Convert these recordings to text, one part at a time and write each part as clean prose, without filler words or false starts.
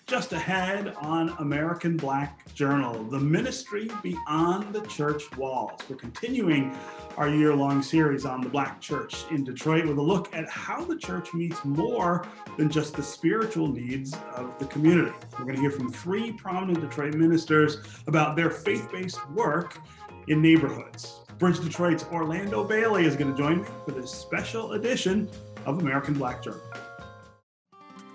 just ahead on American Black Journal, the ministry beyond the church walls. We're continuing our year-long series on the Black church in Detroit with a look at how the church meets more than just the spiritual needs of the community. We're going to hear from three prominent Detroit ministers about their faith-based work in neighborhoods. Bridge Detroit's Orlando Bailey is going to join me for this special edition of American Black Journal.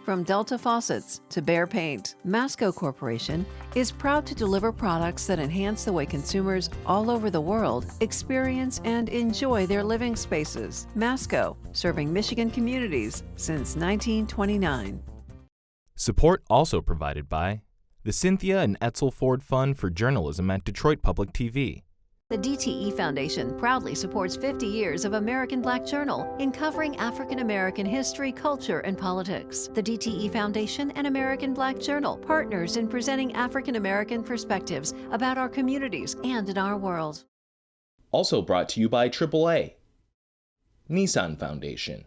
From Delta Faucets to Behr Paint, Masco Corporation is proud to deliver products that enhance the way consumers all over the world experience and enjoy their living spaces. Masco, serving Michigan communities since 1929. Support also provided by the Cynthia and Etzel Ford Fund for Journalism at Detroit Public TV. The DTE Foundation proudly supports 50 years of American Black Journal in covering African American history, culture, and politics. The DTE Foundation and American Black Journal partners in presenting African American perspectives about our communities and in our world. Also brought to you by AAA, Nissan Foundation,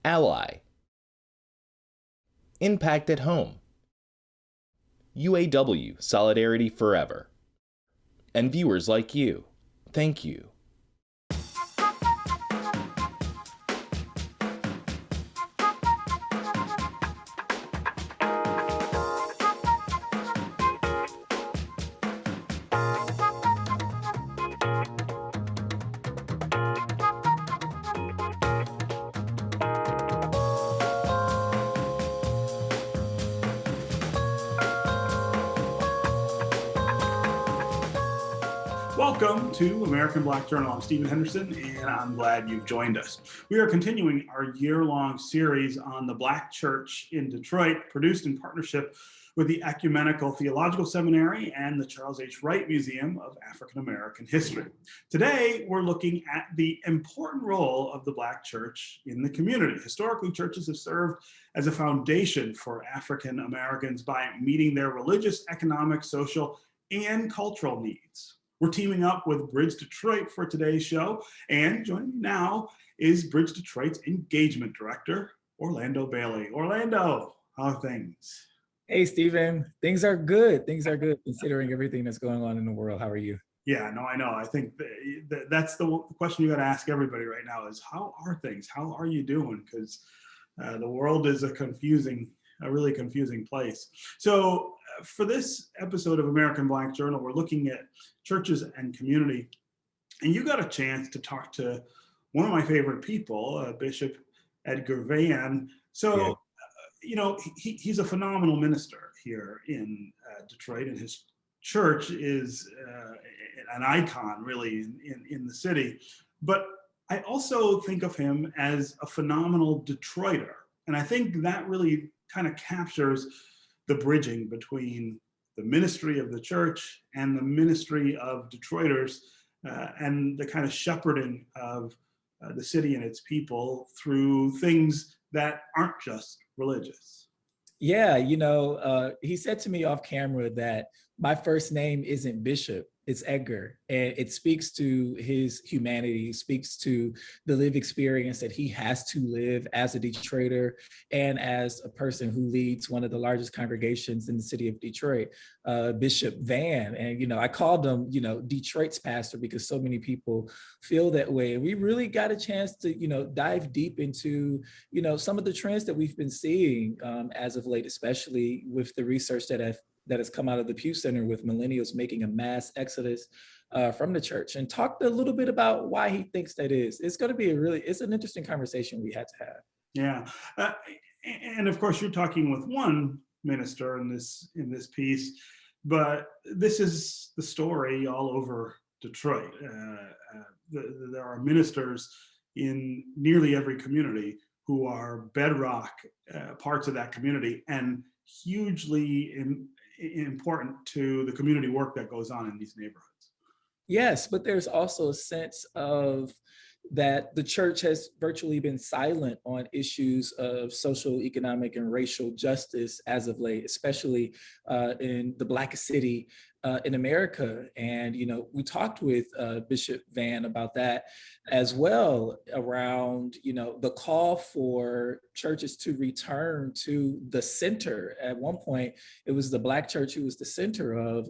Ally, Impact at Home, UAW Solidarity Forever, and viewers like you. Thank you. Welcome to American Black Journal. I'm Stephen Henderson, and I'm glad you've joined us. We are continuing our year-long series on the Black Church in Detroit, produced in partnership with the Ecumenical Theological Seminary and the Charles H. Wright Museum of African American History. Today, we're looking at the important role of the Black church in the community. Historically, churches have served as a foundation for African Americans by meeting their religious, economic, social, and cultural needs. We're teaming up with Bridge Detroit for today's show, and joining me now is Bridge Detroit's Engagement Director, Orlando Bailey. Orlando, how are things? Hey, Stephen. Things are good. Things are good considering everything that's going on in the world. How are you? Yeah, no, I know. I think that's the question you got to ask everybody right now is, how are things? How are you doing? Because the world is a really confusing place. So for this episode of American Black Journal, we're looking at churches and community. And you got a chance to talk to one of my favorite people, Bishop Edgar Van. So, yeah. He's a phenomenal minister here in Detroit, and his church is an icon really in the city. But I also think of him as a phenomenal Detroiter. And I think that really kind of captures the bridging between the ministry of the church and the ministry of Detroiters and the kind of shepherding of the city and its people through things that aren't just religious. Yeah, he said to me off camera that my first name isn't Bishop, it's Edgar. And it speaks to his humanity, it speaks to the lived experience that he has to live as a Detroiter and as a person who leads one of the largest congregations in the city of Detroit, Bishop Van. And, I called him, Detroit's pastor because so many people feel that way. And we really got a chance to, dive deep into, some of the trends that we've been seeing as of late, especially with the research that has come out of the Pew Center with millennials making a mass exodus from the church, and talked a little bit about why he thinks that is. It's going to be it's an interesting conversation we had to have. Yeah. And of course you're talking with one minister in this piece, but this is the story all over Detroit. There are ministers in nearly every community who are bedrock parts of that community and hugely important to the community work that goes on in these neighborhoods. Yes, but there's also a sense of that the church has virtually been silent on issues of social, economic, and racial justice as of late, especially in the Black city in America. And, we talked with Bishop Van about that as well, around, the call for churches to return to the center. At one point, it was the Black church who was the center of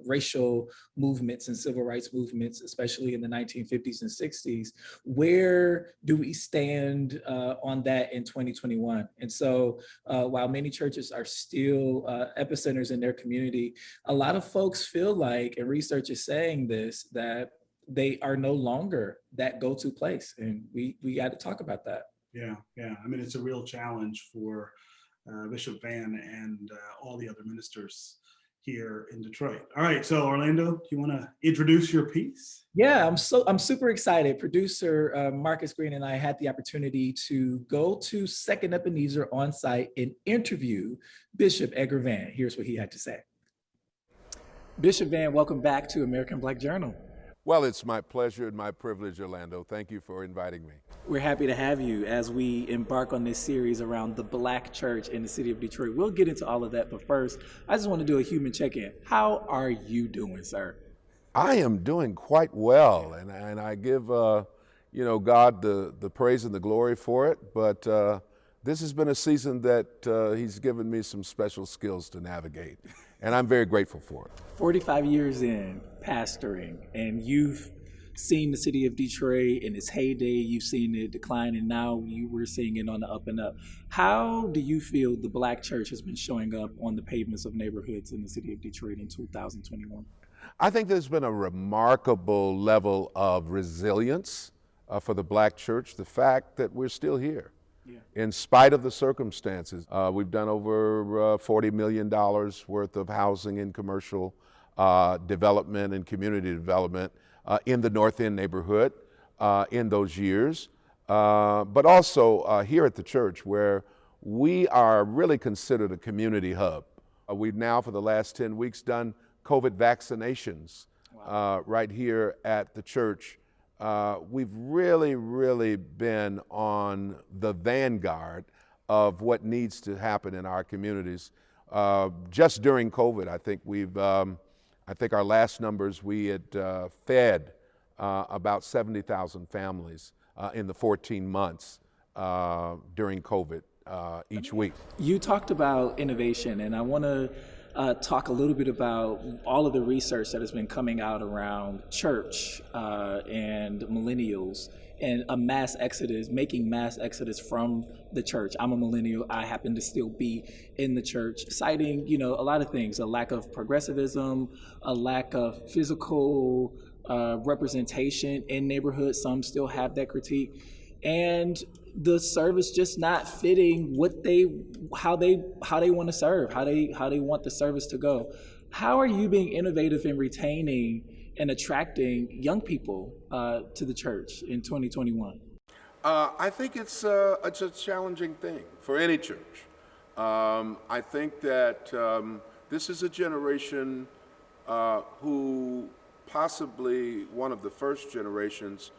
racial movements and civil rights movements, especially in the 1950s and 60s. Where do we stand on that in 2021? And so while many churches are still epicenters in their community, a lot of folks feel like, and research is saying this, that they are no longer that go-to place. And we got to talk about that. Yeah. I mean, it's a real challenge for Bishop Van and all the other ministers here in Detroit. All right, so Orlando, do you want to introduce your piece? Yeah, I'm super excited. Producer Marcus Green and I had the opportunity to go to Second Ebenezer on site and interview Bishop Edgar Van. Here's what he had to say. Bishop Van, welcome back to American Black Journal. Well, it's my pleasure and my privilege, Orlando. Thank you for inviting me. We're happy to have you as we embark on this series around the Black church in the city of Detroit. We'll get into all of that, but first, I just want to do a human check-in. How are you doing, sir? I am doing quite well, and I give God the praise and the glory for it. But this has been a season that He's given me some special skills to navigate, and I'm very grateful for it. 45 years in pastoring, and you've seen the city of Detroit in its heyday, you've seen it decline, and now we're seeing it on the up and up. How do you feel the Black church has been showing up on the pavements of neighborhoods in the city of Detroit in 2021? I think there's been a remarkable level of resilience for the Black church. The fact that we're still here, in spite of the circumstances. We've done over $40 million worth of housing and commercial development and community development in the North End neighborhood in those years, but also here at the church, where we are really considered a community hub. We've now, for the last 10 weeks, done COVID vaccinations right here at the church. We've really been on the vanguard of what needs to happen in our communities. Just during COVID, I think our last numbers, we had fed about 70,000 families in the 14 months during COVID each week. You talked about innovation, and I want to talk a little bit about all of the research that has been coming out around church and millennials and making mass exodus from the church. I'm a millennial. I happen to still be in the church, citing, a lot of things: a lack of progressivism, a lack of physical representation in neighborhoods. Some still have that critique, and the service just not fitting how they want to serve, how they want the service to go. How are you being innovative in retaining and attracting young people to the church in 2021? I think it's a challenging thing for any church. I think that this is a generation who possibly one of the first generations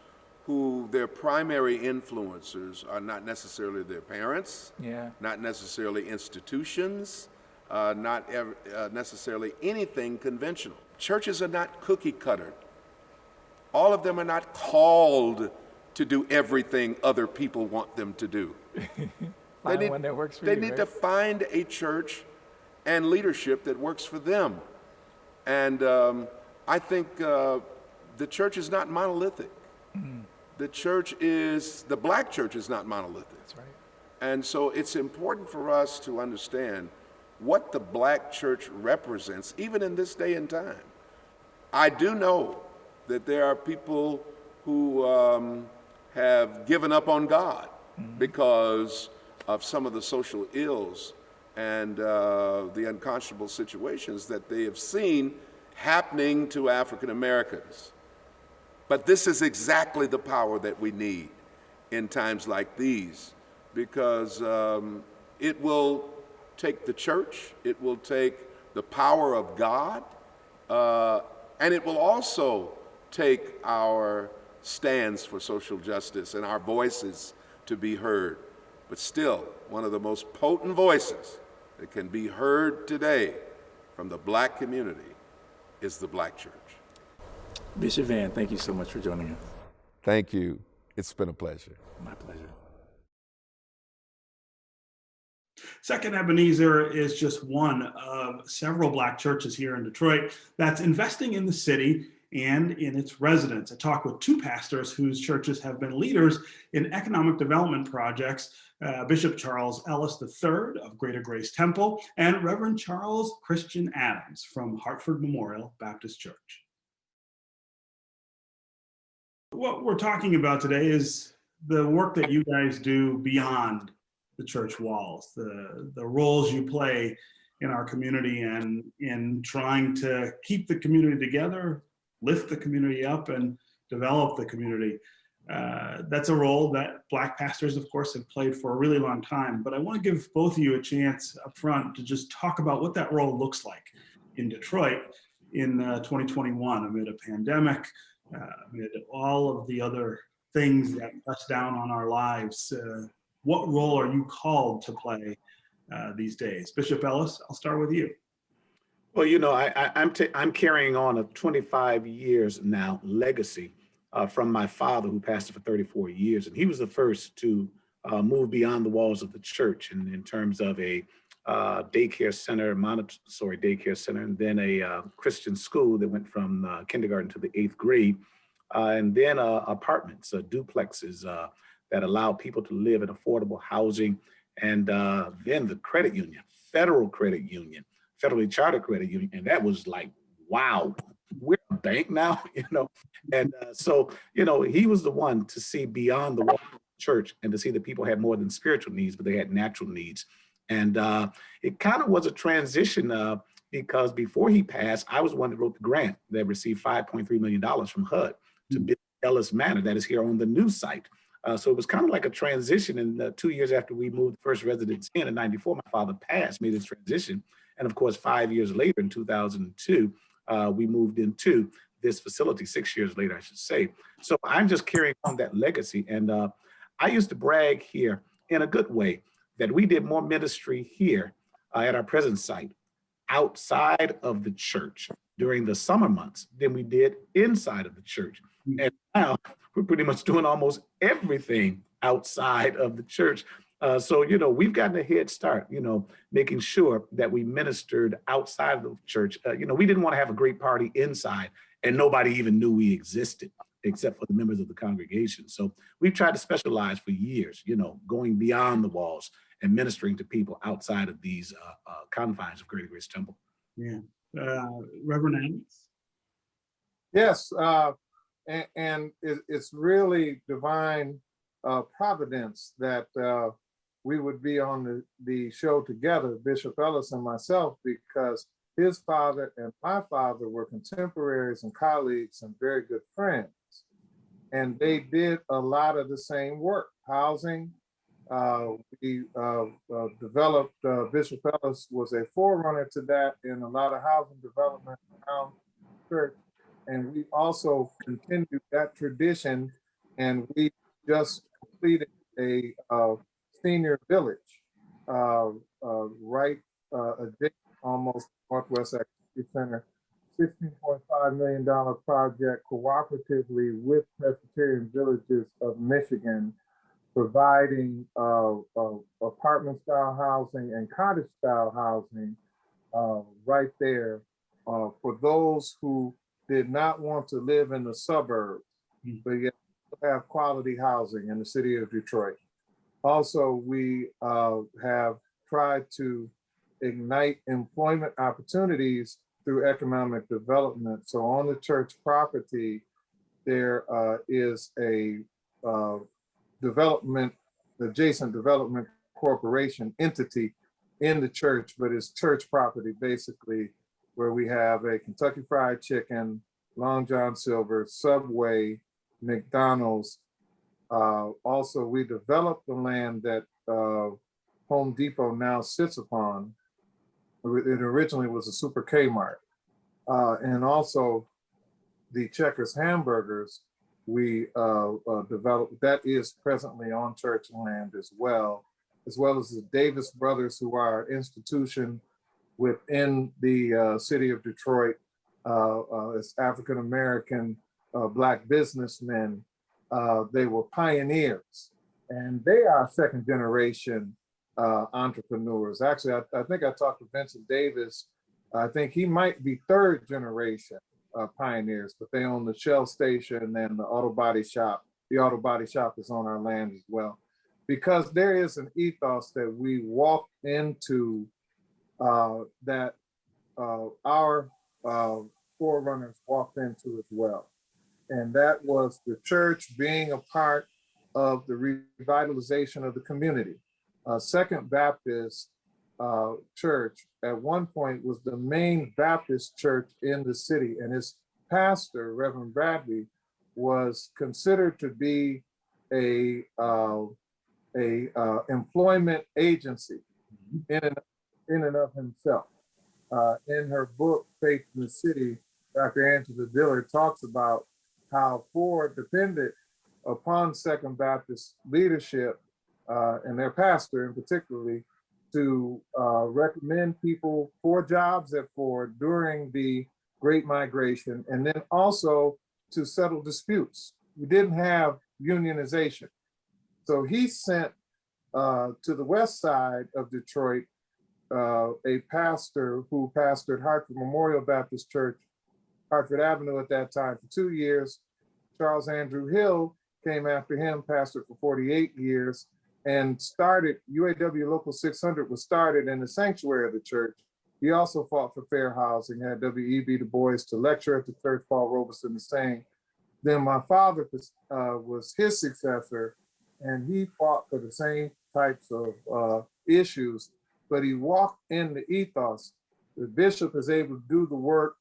who their primary influencers are not necessarily their parents, not necessarily institutions, not necessarily anything conventional. Churches are not cookie cuttered. All of them are not called to do everything other people want them to do. They need to find a church and leadership that works for them. And I think the church is not monolithic. The Black church is not monolithic. That's right. And so it's important for us to understand what the Black church represents, even in this day and time. I do know that there are people who have given up on God because of some of the social ills and the unconscionable situations that they have seen happening to African Americans. But this is exactly the power that we need in times like these, because it will take the church, it will take the power of God, and it will also take our stands for social justice and our voices to be heard. But still, one of the most potent voices that can be heard today from the Black community is the Black church. Bishop Van, thank you so much for joining us. Thank you. It's been a pleasure. My pleasure. Second Ebenezer is just one of several Black churches here in Detroit that's investing in the city and in its residents. I talked with two pastors whose churches have been leaders in economic development projects, Bishop Charles Ellis III of Greater Grace Temple and Reverend Charles Christian Adams from Hartford Memorial Baptist Church. What we're talking about today is the work that you guys do beyond the church walls, the roles you play in our community and in trying to keep the community together, lift the community up, and develop the community. That's a role that Black pastors, of course, have played for a really long time. But I want to give both of you a chance up front to just talk about what that role looks like in Detroit in 2021 amid a pandemic, amid all of the other things that press down on our lives. What role are you called to play these days? Bishop Ellis, I'll start with you. Well, you know, I'm carrying on a 25 years now legacy from my father, who pastored for 34 years, and he was the first to move beyond the walls of the church, and in terms of a daycare center, Montessori daycare center, and then a Christian school that went from kindergarten to the 8th grade, and then apartments, duplexes that allow people to live in affordable housing, and then the credit union, federally chartered credit union, and that was like, wow, we're a bank now, you know. And so, you know, he was the one to see beyond the wall of the church and to see that people had more than spiritual needs, but they had natural needs. And it kind of was a transition because before he passed, I was the one that wrote the grant that received $5.3 million from HUD to build Ellis Manor that is here on the new site. So it was kind of like a transition. And 2 years after we moved the first residents in 94, my father passed, made this transition. And of course, 5 years later in 2002, we moved into this facility, 6 years later, I should say. So I'm just carrying on that legacy. And I used to brag here in a good way that we did more ministry here at our present site outside of the church during the summer months than we did inside of the church. And now we're pretty much doing almost everything outside of the church. So, you know, we've gotten a head start, you know, making sure that we ministered outside of the church. You know, we didn't want to have a great party inside and nobody even knew we existed except for the members of the congregation. So we've tried to specialize for years, you know, going beyond the walls and ministering to people outside of these confines of Greater Grace Temple. Yeah. Reverend Adams? Yes, and it's really divine providence that we would be on the show together, Bishop Ellis and myself, because his father and my father were contemporaries and colleagues and very good friends. And they did a lot of the same work, housing. We developed, Bishop Ellis was a forerunner to that in a lot of housing development around the church. And we also continued that tradition, and we just completed a senior village right adjacent, almost Northwest Activity Center, $16.5 million project cooperatively with Presbyterian Villages of Michigan, providing apartment-style housing and cottage-style housing right there for those who did not want to live in the suburbs, but yet have quality housing in the city of Detroit. Also, we have tried to ignite employment opportunities through economic development. So on the church property, there is a adjacent development corporation entity in the church, but it's church property basically, where we have a Kentucky Fried Chicken, Long John Silver, Subway, McDonald's. Also, we developed the land that Home Depot now sits upon. It originally was a Super Kmart. And also the Checkers hamburgers, we developed, that is presently on church land as well as the Davis Brothers, who are an institution within the city of Detroit as African-American Black businessmen. They were pioneers, and they are second generation entrepreneurs. Actually, I think I talked to Vincent Davis. I think he might be third generation pioneers, but they own the Shell station and the auto body shop. The auto body shop is on our land as well, because there is an ethos that we walk into that our forerunners walked into as well. And that was the church being a part of the revitalization of the community. Second Baptist Church at one point was the main Baptist church in the city, and his pastor, Reverend Bradley, was considered to be a employment agency in and of himself. In her book, Faith in the City, Dr. Angela Dillard talks about how Ford depended upon Second Baptist leadership and their pastor in particularly to recommend people for jobs at Ford during the Great Migration, and then also to settle disputes. We didn't have unionization. So he sent to the west side of Detroit a pastor who pastored Hartford Memorial Baptist Church, Hartford Avenue at that time for 2 years. Charles Andrew Hill came after him, pastored for 48 years, and started, UAW Local 600 was started in the sanctuary of the church. He also fought for fair housing, had W.E.B. Du Bois to lecture at the church, Paul Robeson the same. Then my father was his successor, and he fought for the same types of issues, but he walked in the ethos. The bishop is able to do the work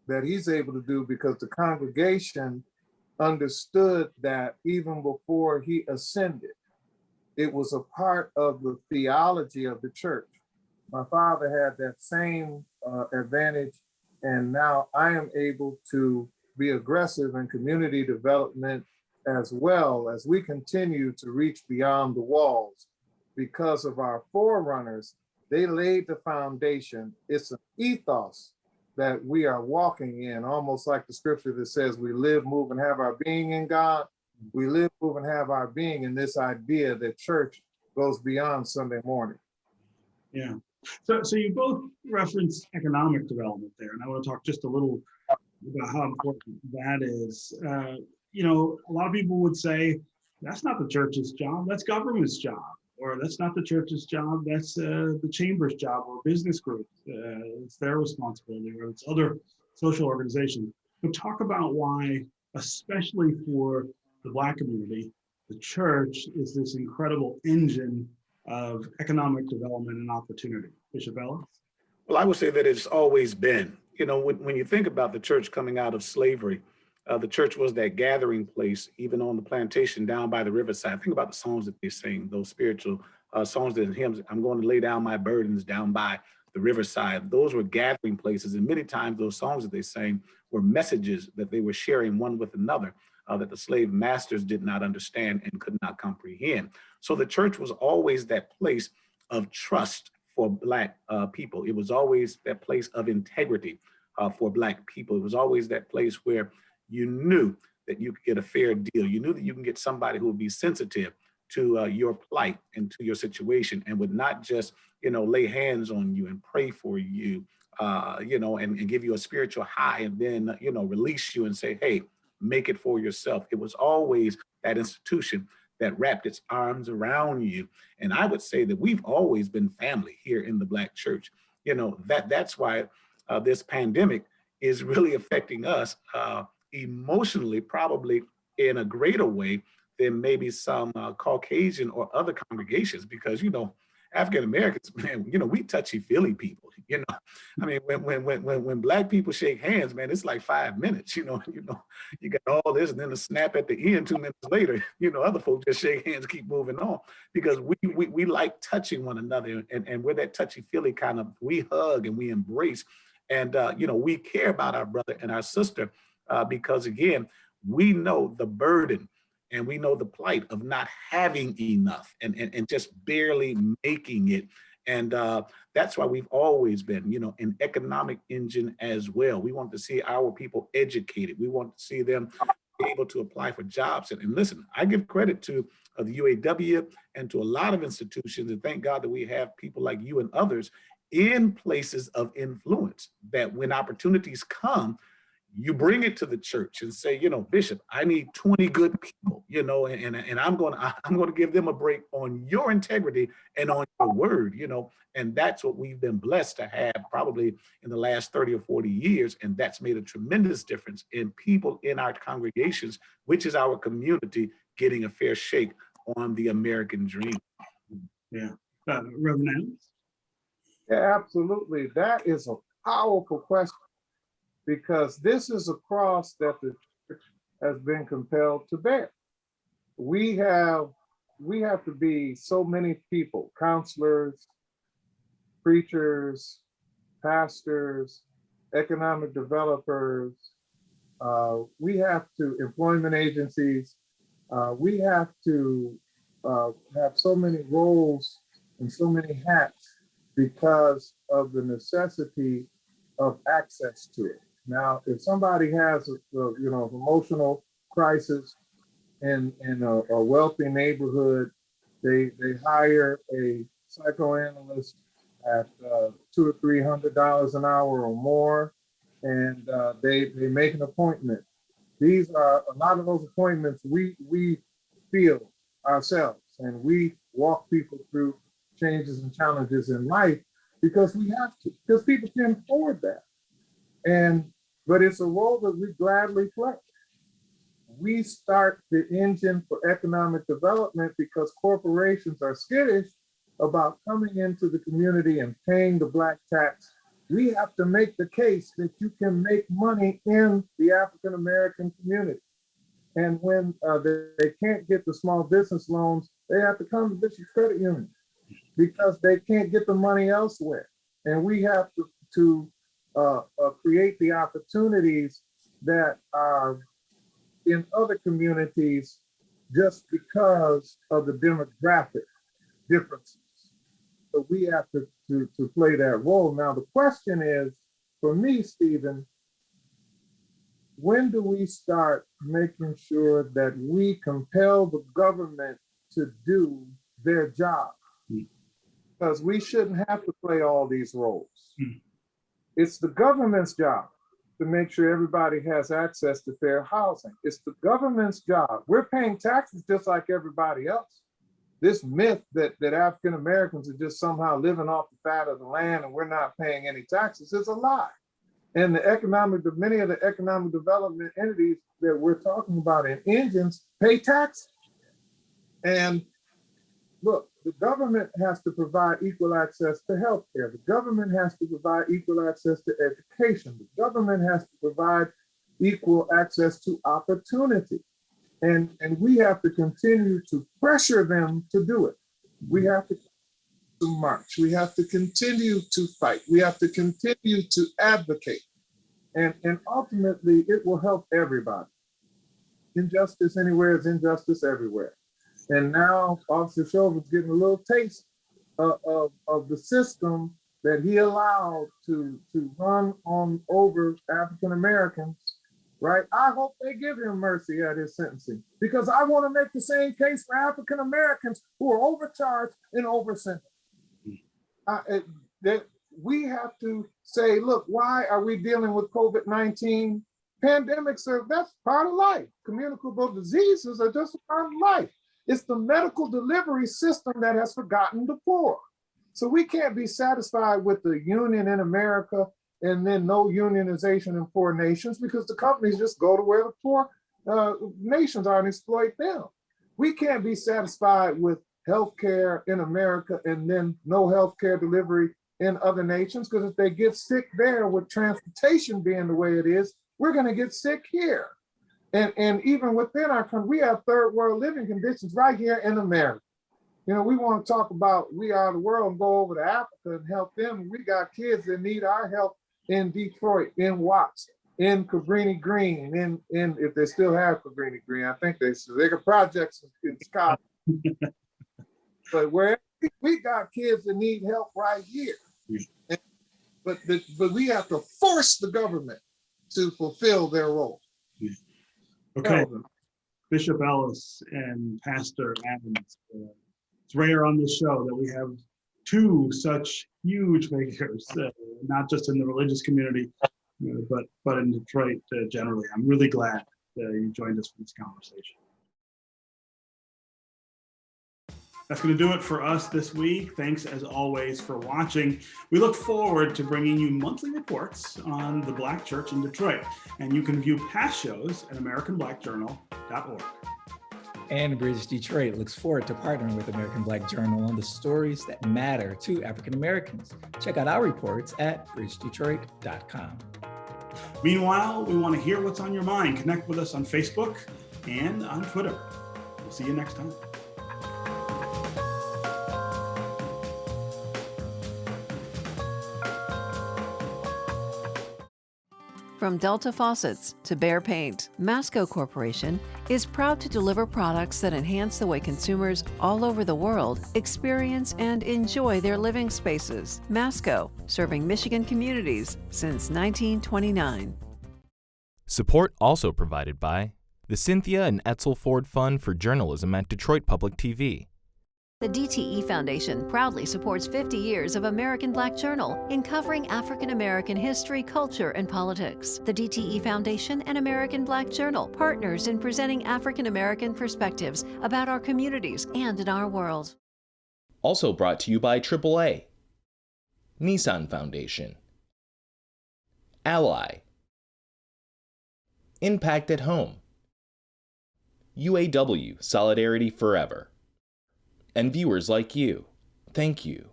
that he's able to do because the congregation understood that even before he ascended. It was a part of the theology of the church. My father had that same advantage, and now I am able to be aggressive in community development as well as we continue to reach beyond the walls. Because of our forerunners, they laid the foundation. It's an ethos that we are walking in, almost like the scripture that says we live, move, and have our being in God. We live, move, and have our being in this idea that church goes beyond Sunday morning. Yeah. So you both referenced economic development there, and I want to talk just a little about how important that is. You know, a lot of people would say that's not the church's job, that's government's job, or that's not the church's job, that's the chamber's job or business group. It's their responsibility, or it's other social organizations. But talk about why, especially for the Black community, the church is this incredible engine of economic development and opportunity. Bishop Ellis? Well, I would say that it's always been. You know, when you think about the church coming out of slavery, the church was that gathering place, even on the plantation down by the riverside. Think about the songs that they sing, those spiritual songs and hymns. I'm going to lay down my burdens down by the riverside. Those were gathering places. And many times those songs that they sang were messages that they were sharing one with another that the slave masters did not understand and could not comprehend. So the church was always that place of trust for Black people. It was always that place of integrity for Black people. It was always that place where you knew that you could get a fair deal. You knew that you can get somebody who would be sensitive to your plight and to your situation and would not just, you know, lay hands on you and pray for you, you know, and give you a spiritual high and then, you know, release you and say, hey, make it for yourself. It was always that institution that wrapped its arms around you. And I would say that we've always been family here in the Black church. You know, that's why this pandemic is really affecting us emotionally, probably in a greater way than maybe some Caucasian or other congregations, because, you know, African Americans, man, you know, we touchy-feely people, you know. I mean, when Black people shake hands, man, it's like 5 minutes, you know, you got all this and then a snap at the end 2 minutes later, you know, other folks just shake hands, keep moving on, because we like touching one another, and we're that touchy-feely kind of, we hug and we embrace, and, you know, we care about our brother and our sister because, again, we know the burden and we know the plight of not having enough and just barely making it. And that's why we've always been, an economic engine as well. We want to see our people educated. We want to see them be able to apply for jobs. And listen, I give credit to the UAW and to a lot of institutions, and thank God that we have people like you and others in places of influence, that when opportunities come, you bring it to the church and say, Bishop, I need 20 good people, and I'm going to give them a break on your integrity and on your word, and that's what we've been blessed to have probably in the last 30 or 40 years. And that's made a tremendous difference in people in our congregations, which is our community, getting a fair shake on the American dream. Yeah. Reverend Adams? Yeah, absolutely. That is a powerful question, because this is a cross that the church has been compelled to bear. We have to be so many people, counselors, preachers, pastors, economic developers. We have to, employment agencies, we have to have so many roles and so many hats because of the necessity of access to it. Now, if somebody has emotional crisis in a wealthy neighborhood, they hire a psychoanalyst at $200 or $300 an hour or more, and they make an appointment. These are a lot of those appointments we feel ourselves, and we walk people through changes and challenges in life because we have to, because people can afford that. But it's a role that we gladly play. We start the engine for economic development because corporations are skittish about coming into the community and paying the Black tax. We have to make the case that you can make money in the African American community. And when they can't get the small business loans, they have to come to Bishop Credit Union because they can't get the money elsewhere. And we have to create the opportunities that are in other communities just because of the demographic differences. So we have to play that role. Now, the question is, for me, Stephen, when do we start making sure that we compel the government to do their job? Because we shouldn't have to play all these roles. It's the government's job to make sure everybody has access to fair housing. It's the government's job. We're paying taxes just like everybody else. This myth that African Americans are just somehow living off the fat of the land and we're not paying any taxes is a lie. And many of the economic development entities that we're talking about in engines pay taxes. And look, the government has to provide equal access to healthcare. The government has to provide equal access to education. The government has to provide equal access to opportunity. And we have to continue to pressure them to do it. We have to march. We have to continue to fight. We have to continue to advocate. And ultimately, it will help everybody. Injustice anywhere is injustice everywhere. And now Officer Chauvin's getting a little taste of the system that he allowed to run on over African Americans, right? I hope they give him mercy at his sentencing, because I want to make the same case for African Americans who are overcharged and oversentenced. We have to say, look, why are we dealing with COVID-19? Pandemics that's part of life. Communicable diseases are just a part of life. It's the medical delivery system that has forgotten the poor. So we can't be satisfied with the union in America and then no unionization in poor nations, because the companies just go to where the poor nations are and exploit them. We can't be satisfied with healthcare in America and then no healthcare delivery in other nations, because if they get sick there, with transportation being the way it is, we're going to get sick here. And even within our country, we have third world living conditions right here in America. You know, we want to talk about we are the world and go over to Africa and help them. We got kids that need our help in Detroit, in Watts, in Cabrini Green, in if they still have Cabrini Green. I think they got projects in Scotland. But wherever We got kids that need help right here. Yeah. But we have to force the government to fulfill their role. Yeah. Okay, Bishop Ellis and Pastor Adams. It's rare on this show that we have two such huge figures, not just in the religious community, but in Detroit generally. I'm really glad you joined us for this conversation. That's going to do it for us this week. Thanks as always for watching. We look forward to bringing you monthly reports on the Black Church in Detroit, and you can view past shows at AmericanBlackJournal.org. And Bridge Detroit looks forward to partnering with American Black Journal on the stories that matter to African Americans. Check out our reports at bridgedetroit.com. Meanwhile, we want to hear what's on your mind. Connect with us on Facebook and on Twitter. We'll see you next time. From Delta Faucets to Behr Paint, Masco Corporation is proud to deliver products that enhance the way consumers all over the world experience and enjoy their living spaces. Masco, serving Michigan communities since 1929. Support also provided by the Cynthia and Etzel Ford Fund for Journalism at Detroit Public TV. The DTE Foundation proudly supports 50 years of American Black Journal in covering African American history, culture, and politics. The DTE Foundation and American Black Journal, partners in presenting African American perspectives about our communities and in our world. Also brought to you by AAA, Nissan Foundation, Ally, Impact at Home, UAW Solidarity Forever, and viewers like you. Thank you.